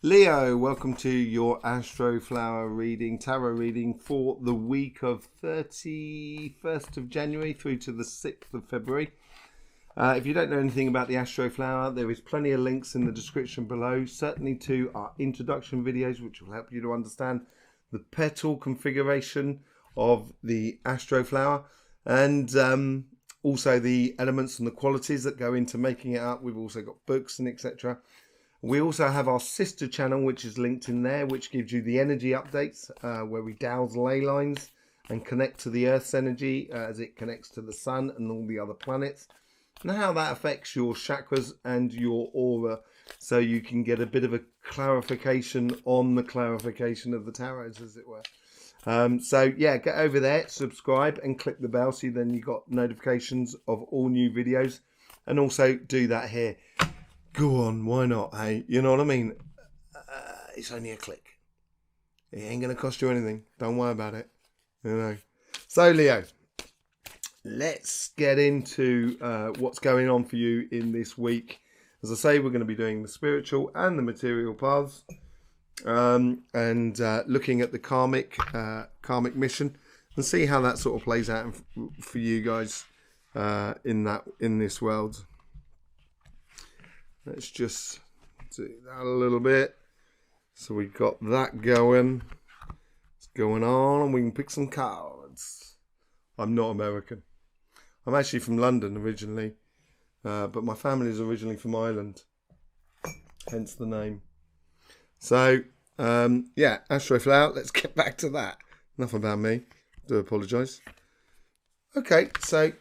Leo, welcome to your Astroflower reading, tarot reading for the week of 31st of January through to the 6th of February. If you don't know anything about the Astroflower, there is plenty of links in the description below, certainly to our introduction videos, which will help you to understand the petal configuration of the Astroflower and also the elements and the qualities that go into making it up. We've also got books and etc. We also have our sister channel, which is linked in there, which gives you the energy updates, where we dowse ley lines and connect to the Earth's energy as it connects to the sun and all the other planets, and how that affects your chakras and your aura, so you can get a bit of a clarification on the clarification of the tarots, as it were. So yeah, get over there, subscribe and click the bell so then you got notifications of all new videos, and also do that here. Go on, why not, hey? You know what I mean? It's only a click. It ain't going to cost you anything. Don't worry about it. You know. So, Leo, let's get into what's going on for you in this week. As I say, we're going to be doing the spiritual and the material paths, and looking at the karmic mission, and see how that sort of plays out for you guys in this world. Let's just do that a little bit. So we've got that going. It's going on, and we can pick some cards. I'm not American. I'm actually from London originally, but my family is originally from Ireland, hence the name. So, yeah, Astroflower, let's get back to that. Enough about me. Do apologise. Okay, so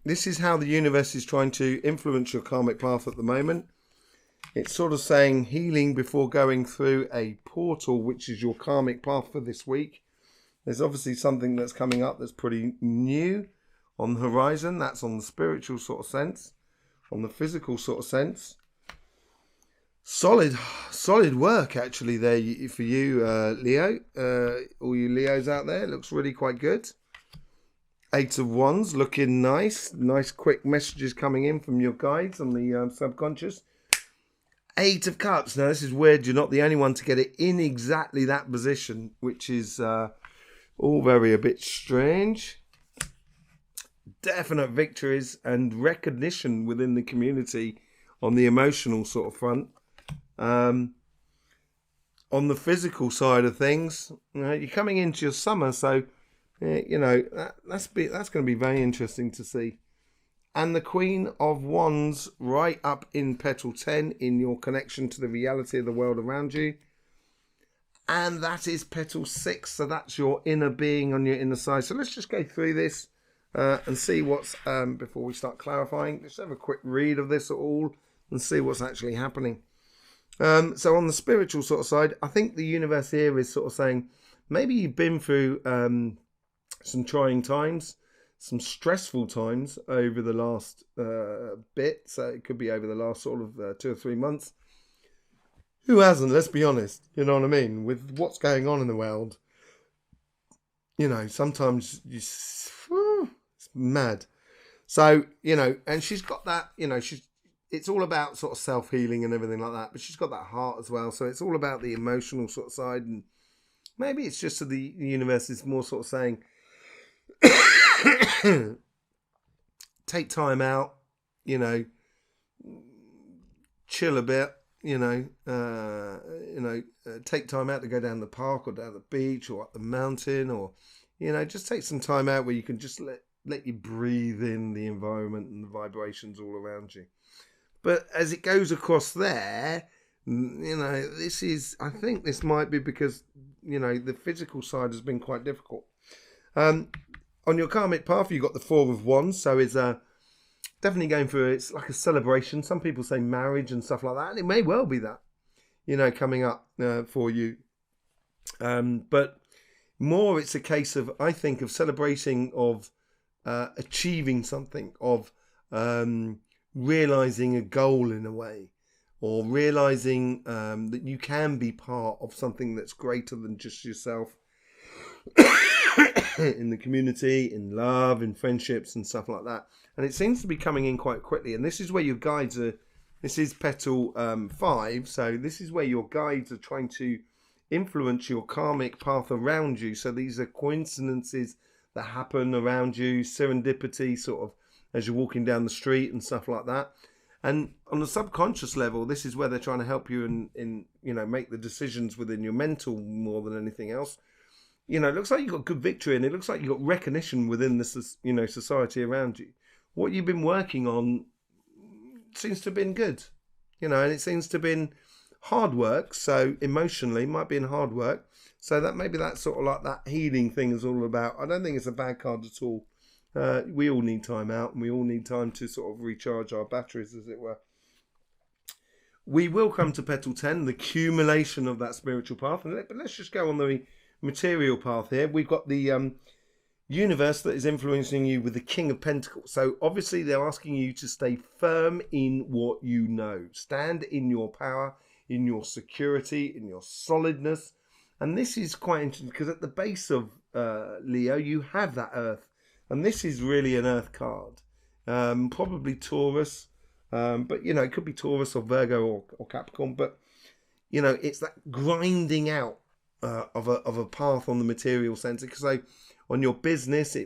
this is how the universe is trying to influence your karmic path at the moment. It's sort of saying healing before going through a portal, which is your karmic path for this week. There's obviously something that's coming up that's pretty new on the horizon. That's on the spiritual sort of sense, on the physical sort of sense. Solid work actually there for you, Leo. All you Leos out there, it looks really quite good. 8 of Wands, looking nice. Nice quick messages coming in from your guides on the subconscious. 8 of Cups. Now, this is weird. You're not the only one to get it in exactly that position, which is all very a bit strange. Definite victories and recognition within the community on the emotional sort of front. On the physical side of things, you're coming into your summer, so that's going to be very interesting to see. And the Queen of Wands right up in petal 10 in your connection to the reality of the world around you. And that is petal 6. So that's your inner being on your inner side. So let's just go through this and see what's, before we start clarifying, let's have a quick read of this all and see what's actually happening. So on the spiritual sort of side, I think the universe here is sort of saying, maybe you've been through some trying times, some stressful times over the last bit. So it could be over the last sort of 2 or 3 months. Who hasn't? Let's be honest. You know what I mean? With what's going on in the world, sometimes it's mad. So, and she's got that, it's all about sort of self-healing and everything like that. But she's got that heart as well. So it's all about the emotional sort of side. And maybe it's just that the universe is more sort of saying, take time out, chill a bit, take time out to go down the park or down the beach or up the mountain, or, just take some time out where you can just let you breathe in the environment and the vibrations all around you. But as it goes across there, I think this might be because, the physical side has been quite difficult. On your karmic path, you've got the 4 of Wands, so it's definitely going through, it's like a celebration. Some people say marriage and stuff like that, and it may well be that, coming up for you. But more it's a case of, I think, of celebrating, of achieving something, of realising a goal in a way, or realising that you can be part of something that's greater than just yourself. In the community, in love, in friendships and stuff like that. And it seems to be coming in quite quickly. And this is where your guides are This is petal 5. So this is where your guides are trying to influence your karmic path around you. So these are coincidences that happen around you, serendipity, sort of as you're walking down the street and stuff like that. And on the subconscious level, this is where they're trying to help you in make the decisions within your mental more than anything else. It looks like you've got good victory, and it looks like you've got recognition within the society around you. What you've been working on seems to have been good, and it seems to have been hard work. So emotionally, might be in hard work. So that maybe that's sort of like that healing thing is all about. I don't think it's a bad card at all. We all need time out, and we all need time to sort of recharge our batteries, as it were. We will come to petal 10, the accumulation of that spiritual path. But let's just go on the material path here. We've got the universe that is influencing you with the King of Pentacles. So obviously they're asking you to stay firm in what you know. Stand in your power, in your security, in your solidness. And this is quite interesting because at the base of Leo, you have that Earth. And this is really an Earth card. Probably Taurus. But, it could be Taurus or Virgo or Capricorn. But, it's that grinding out of a path on the material sense. So on your business,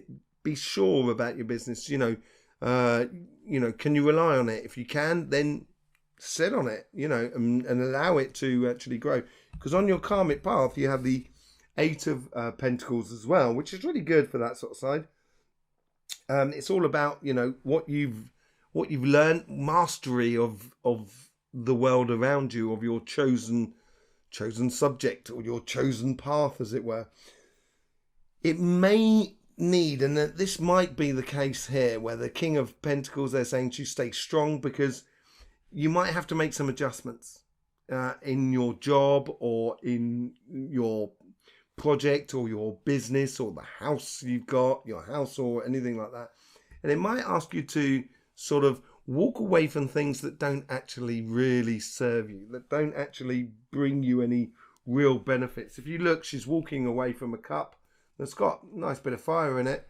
be sure about your business. Can you rely on it? If you can, then sit on it, and allow it to actually grow. Because on your karmic path, you have the 8 of Pentacles as well, which is really good for that sort of side. It's all about, what you've learned, mastery of the world around you, of your chosen subject or your chosen path, as it were. It may need, and this might be the case here, where the King of Pentacles, they're saying to stay strong, because you might have to make some adjustments in your job or in your project or your business or the house you've got, your house or anything like that. And it might ask you to sort of walk away from things that don't actually really serve you, that don't actually bring you any real benefits. If you look, she's walking away from a cup that's got a nice bit of fire in it,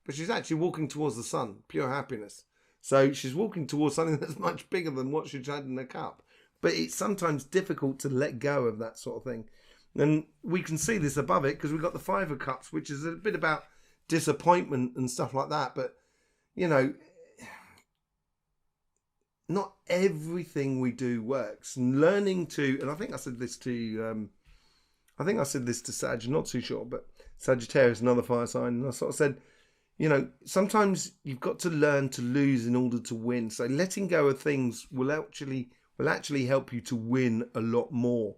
but she's actually walking towards the sun, pure happiness. So she's walking towards something that's much bigger than what she's had in the cup. But it's sometimes difficult to let go of that sort of thing. And we can see this above it because we've got the 5 of Cups, which is a bit about disappointment and stuff like that. But, not everything we do works. And learning to, and I think I said this to, Sag, not too sure, but Sagittarius, another fire sign. And I sort of said, sometimes you've got to learn to lose in order to win. So letting go of things will actually help you to win a lot more.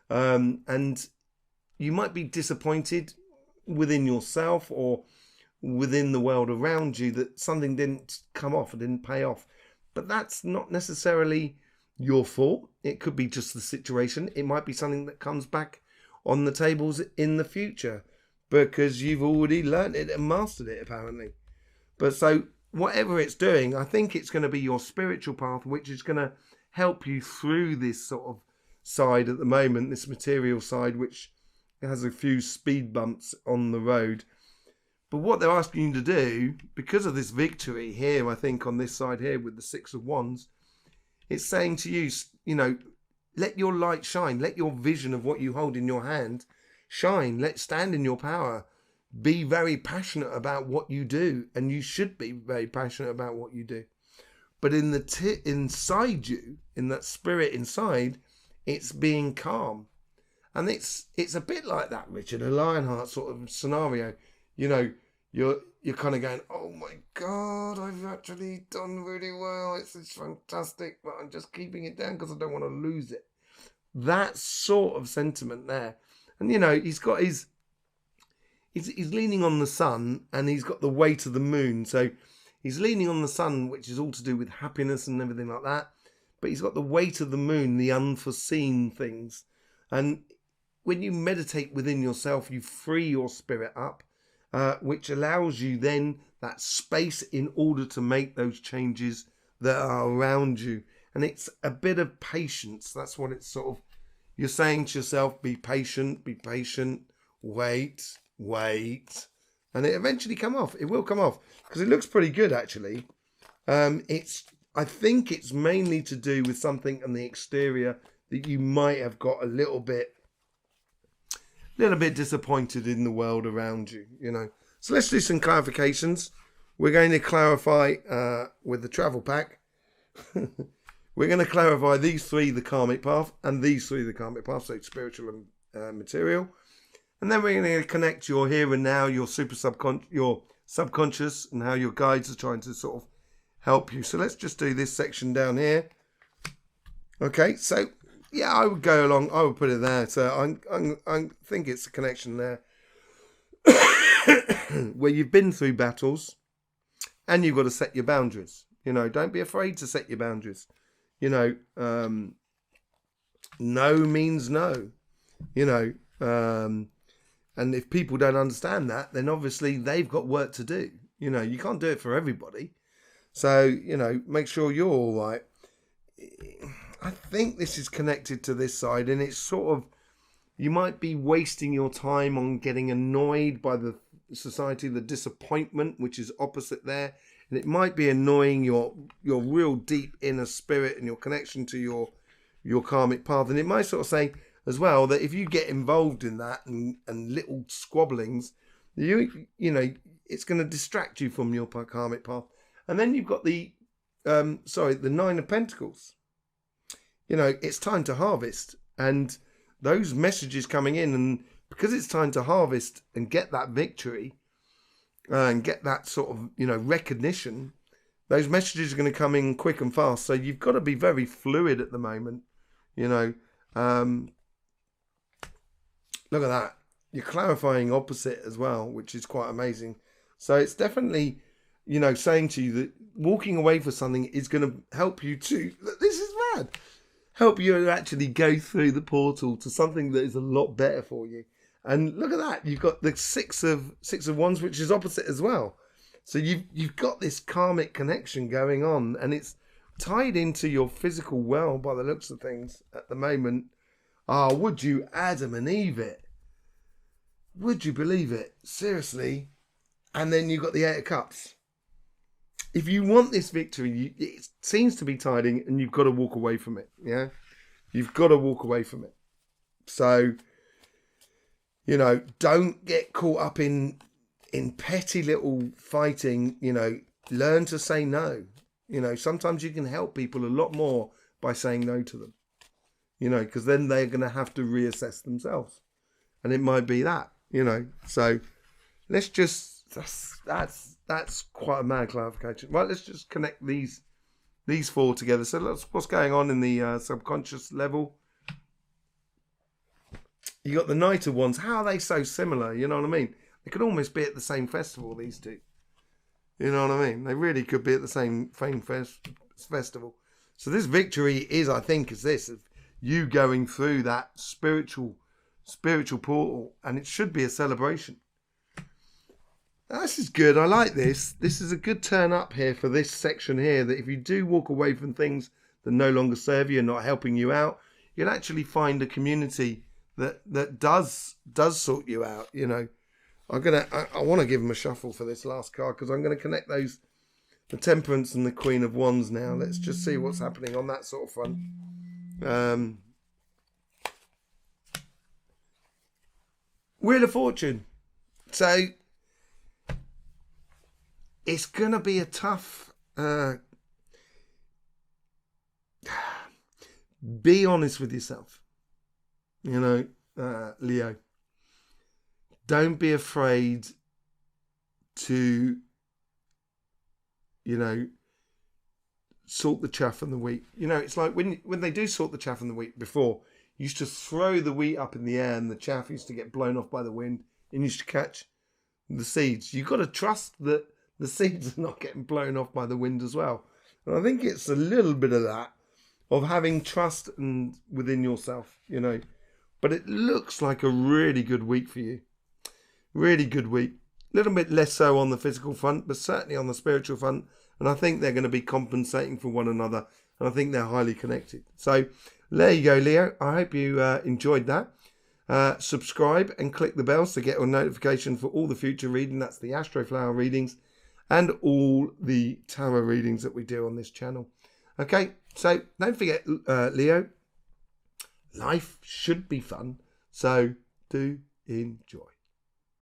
And you might be disappointed within yourself or within the world around you that something didn't come off, or didn't pay off. But that's not necessarily your fault. It could be just the situation. It might be something that comes back on the tables in the future because you've already learned it and mastered it, apparently. But so whatever it's doing, I think it's going to be your spiritual path, which is going to help you through this sort of side at the moment, this material side, which has a few speed bumps on the road. But what they're asking you to do, because of this victory here, I think on this side here with the 6 of Wands, it's saying to you, let your light shine. Let your vision of what you hold in your hand shine. Let stand in your power. Be very passionate about what you do, and you should be very passionate about what you do. But in the inside you, in that spirit inside, it's being calm. And it's a bit like that Richard, a Lionheart sort of scenario. You're kind of going, oh my God, I've actually done really well. It's fantastic, but I'm just keeping it down because I don't want to lose it. That sort of sentiment there. And, he's got he's leaning on the sun, and he's got the weight of the moon. So he's leaning on the sun, which is all to do with happiness and everything like that. But he's got the weight of the moon, the unforeseen things. And when you meditate within yourself, you free your spirit up. Which allows you then that space in order to make those changes that are around you. And it's a bit of patience. That's what it's sort of, you're saying to yourself, be patient, wait. And it eventually come off. It will come off because it looks pretty good, actually. It's I think it's mainly to do with something on the exterior that you might have got a little bit disappointed in the world around you, you know. So let's do some clarifications. We're going to clarify with the travel pack. We're going to clarify these three, the karmic path, and these three, the karmic path, so spiritual and material. And then we're going to connect your here and now, your your subconscious, and how your guides are trying to sort of help you. So let's just do this section down here. Okay, so yeah, I would go along. I would put it there. So I think it's a connection there where you've been through battles and you've got to set your boundaries. You know, don't be afraid to set your boundaries. You know, no means no. You know, and if people don't understand that, then obviously they've got work to do. You know, you can't do it for everybody. So, you know, make sure you're all right. I think this is connected to this side, and it's sort of, you might be wasting your time on getting annoyed by the society, the disappointment, which is opposite there. And it might be annoying your real deep inner spirit and your connection to your karmic path. And it might sort of say as well that if you get involved in that and little squabblings, you know, it's going to distract you from your karmic path. And then you've got the Nine of Pentacles. You know, it's time to harvest, and those messages coming in, and because it's time to harvest and get that victory and get that sort of, you know, recognition, those messages are going to come in quick and fast. So you've got to be very fluid at the moment. You know, look at that. You're clarifying opposite as well, which is quite amazing. So it's definitely, you know, saying to you that walking away from something is going to help you to, this is mad, help you to actually go through the portal to something that is a lot better for you. And look at that, you've got the six of wands, which is opposite as well. So you've got this karmic connection going on, and it's tied into your physical world by the looks of things at the moment. Ah, would you Adam and Eve it? Would you believe it? Seriously. And then you've got the Eight of Cups. If you want this victory, it seems to be tied in, and you've got to walk away from it. Yeah, you've got to walk away from it. So, you know, don't get caught up in petty little fighting. You know, learn to say no. You know, sometimes you can help people a lot more by saying no to them. You know, because then they're going to have to reassess themselves, and it might be that. You know, so let's just. That's quite a mad clarification. Right, let's just connect these four together. So that's what's going on in the subconscious level. You got the Knight of Wands. How are they so similar? You know what I mean? They could almost be at the same festival, these two. You know what I mean? They really could be at the same festival. So this victory is, I think, is this, of you going through that spiritual portal, and it should be a celebration. This is good. I like this. This is a good turn up here for this section here, that if you do walk away from things that no longer serve you and not helping you out, you'll actually find a community that does sort you out. You know, I want to give them a shuffle for this last card, because I'm going to connect those, the Temperance and the Queen of Wands now. Let's just see what's happening on that sort of front. Wheel of Fortune. So it's going to be a tough... be honest with yourself. You know, Leo. Don't be afraid to, you know, sort the chaff and the wheat. You know, it's like when they do sort the chaff and the wheat before, you used to throw the wheat up in the air and the chaff used to get blown off by the wind, and you used to catch the seeds. You've got to trust that the seeds are not getting blown off by the wind as well. And I think it's a little bit of that, of having trust and within yourself, you know. But it looks like a really good week for you. Really good week. A little bit less so on the physical front, but certainly on the spiritual front. And I think they're going to be compensating for one another. And I think they're highly connected. So there you go, Leo. I hope you enjoyed that. Subscribe and click the bells to get a notification for all the future reading. That's the Astroflower readings and all the tarot readings that we do on this channel. Okay, so don't forget, Leo, life should be fun, so do enjoy.